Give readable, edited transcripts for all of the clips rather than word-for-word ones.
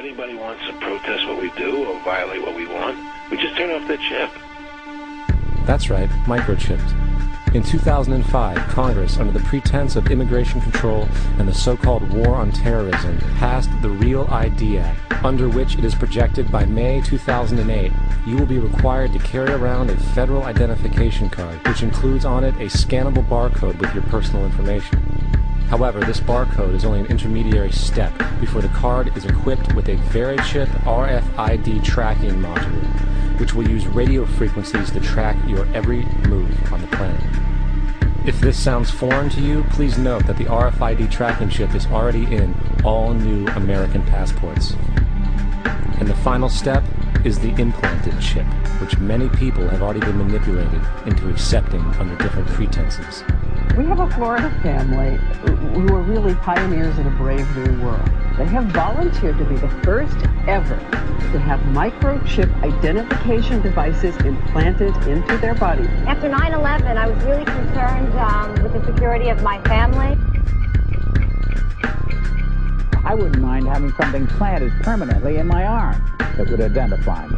anybody wants to protest what we do or violate what we want, we just turn off their chip. That's right, microchipped. In 2005, Congress, under the pretense of immigration control and the so-called War on Terrorism, passed the REAL ID Act, under which it is projected by May 2008, you will be required to carry around a federal identification card, which includes on it a scannable barcode with your personal information. However, this barcode is only an intermediary step before the card is equipped with a VeriChip RFID tracking module, which will use radio frequencies to track your every move on the planet. If this sounds foreign to you, please note that the RFID tracking chip is already in all new American passports. And the final step is the implanted chip, which many people have already been manipulated into accepting under different pretenses. We have a Florida family who are really pioneers in a brave new world. They have volunteered to be the first ever to have microchip identification devices implanted into their body. After 9/11, I was really concerned with the security of my family. I wouldn't mind having something planted permanently in my arm that would identify me.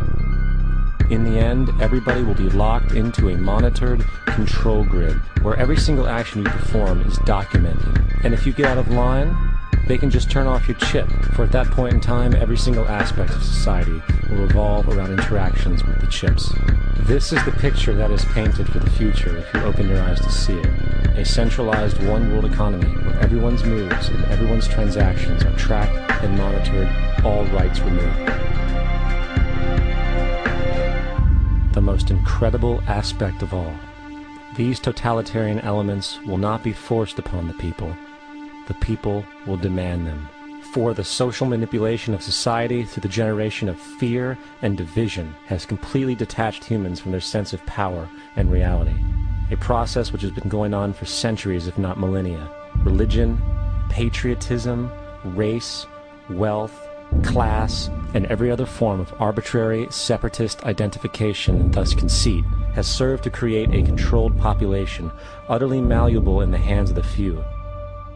In the end, everybody will be locked into a monitored control grid where every single action you perform is documented. And if you get out of line, they can just turn off your chip, for at that point in time, every single aspect of society will revolve around interactions with the chips. This is the picture that is painted for the future if you open your eyes to see it. A centralized one-world economy where everyone's moves and everyone's transactions are tracked and monitored, all rights removed. The most incredible aspect of all. These totalitarian elements will not be forced upon the people. The people will demand them. For the social manipulation of society through the generation of fear and division has completely detached humans from their sense of power and reality. A process which has been going on for centuries, if not millennia. Religion, patriotism, race, wealth, class, and every other form of arbitrary, separatist identification and thus conceit has served to create a controlled population, utterly malleable in the hands of the few.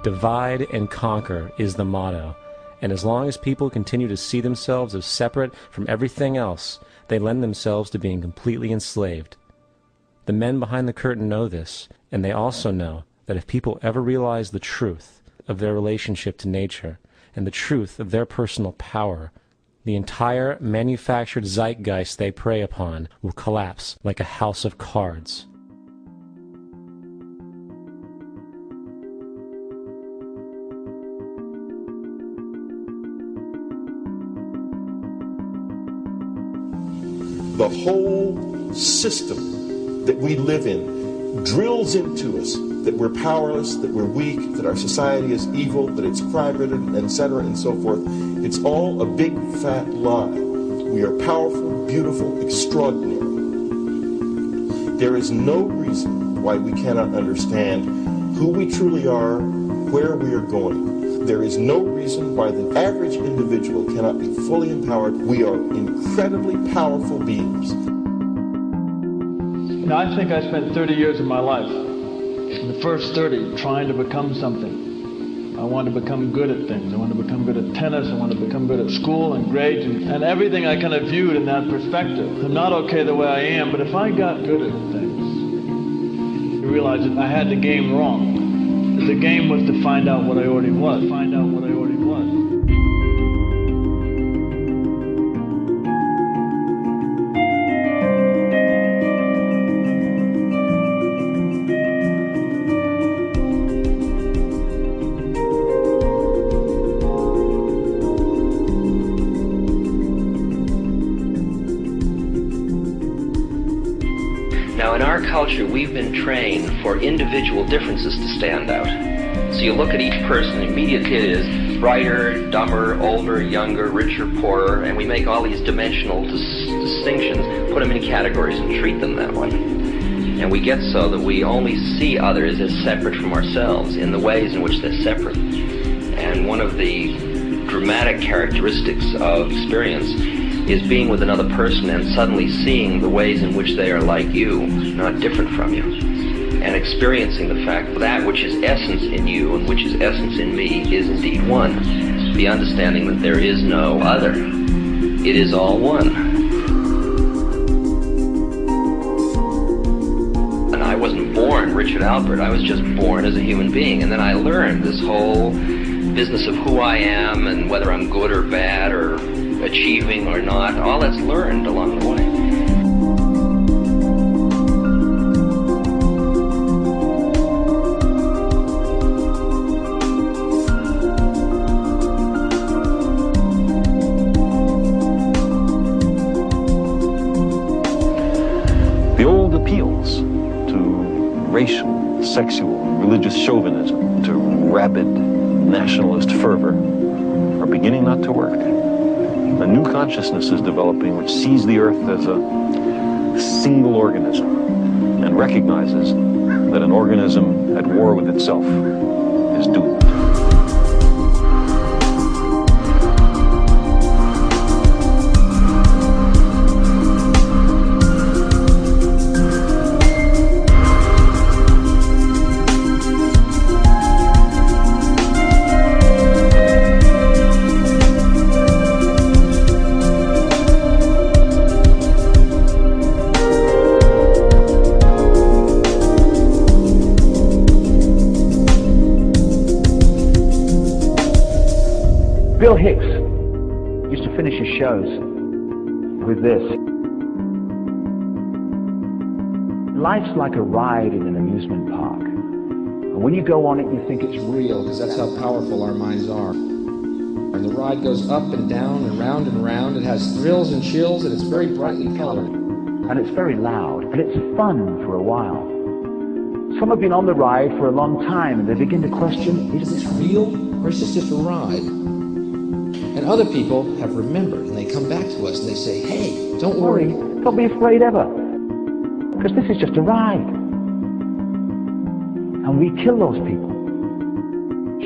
Divide and conquer is the motto, and as long as people continue to see themselves as separate from everything else, they lend themselves to being completely enslaved. The men behind the curtain know this, and they also know that if people ever realize the truth of their relationship to nature, and the truth of their personal power, the entire manufactured zeitgeist they prey upon will collapse like a house of cards. The whole system that we live in drills into us that we're powerless, that we're weak, that our society is evil, that it's crime-ridden, etc., and so forth. It's all a big, fat lie. We are powerful, beautiful, extraordinary. There is no reason why we cannot understand who we truly are, where we are going. There is no reason why the average individual cannot be fully empowered. We are incredibly powerful beings. You know, I think I spent 30 years of my life, the first 30, trying to become something. I wanted to become good at things. I wanted to become good at tennis. I wanted to become good at school and grades and everything I kind of viewed in that perspective. I'm not okay the way I am, but if I got good at things, you realize that I had the game wrong. The game was to find out what I already was. Find out what I already was. Now, in our culture, we've been trained for individual differences to stand out. So you look at each person, immediately it is brighter, dumber, older, younger, richer, poorer, and we make all these dimensional distinctions, put them in categories and treat them that way. And we get so that we only see others as separate from ourselves in the ways in which they're separate. And one of the dramatic characteristics of experience is being with another person and suddenly seeing the ways in which they are like you, not different from you, and experiencing the fact that which is essence in you and which is essence in me is indeed one. the understanding that there is no other. It is all one. And I wasn't born Richard Alpert. I was just born as a human being. And then I learned this whole business of who I am and whether I'm good or bad or achieving or not. All that's learned along the way. The old appeals to racial, sexual, religious chauvinism, to rabid nationalist fervor are beginning not to work. A new consciousness is developing which sees the earth as a single organism and recognizes that an organism at war with itself is doomed. Bill Hicks used to finish his shows with this. Life's like a ride in an amusement park. And when you go on it, you think it's real, because that's how powerful our minds are. And the ride goes up and down and round and round. It has thrills and chills, and it's very brightly colored. And it's very loud, and it's fun for a while. Some have been on the ride for a long time, and they begin to question, is this real, or is this just a ride? And other people have remembered, and they come back to us and they say, hey, don't worry. Don't be afraid ever, because this is just a ride. And we kill those people.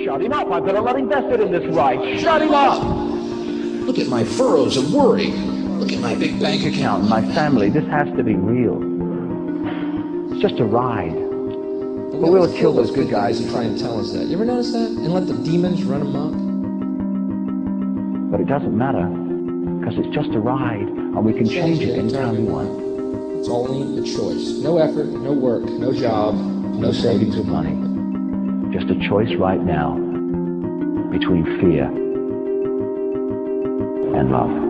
Shut him up. I've got a lot invested in this ride. Shut him up. Look at my furrows of worry. Look at my big bank account. My family. This has to be real. It's just a ride. But we'll kill those good guys who try and tell us that. You ever notice that? And let the demons run amok? But it doesn't matter, because it's just a ride, and we can change it anytime we want. It's only a choice. No effort, no work, no job, no savings of money. Just a choice right now between fear and love.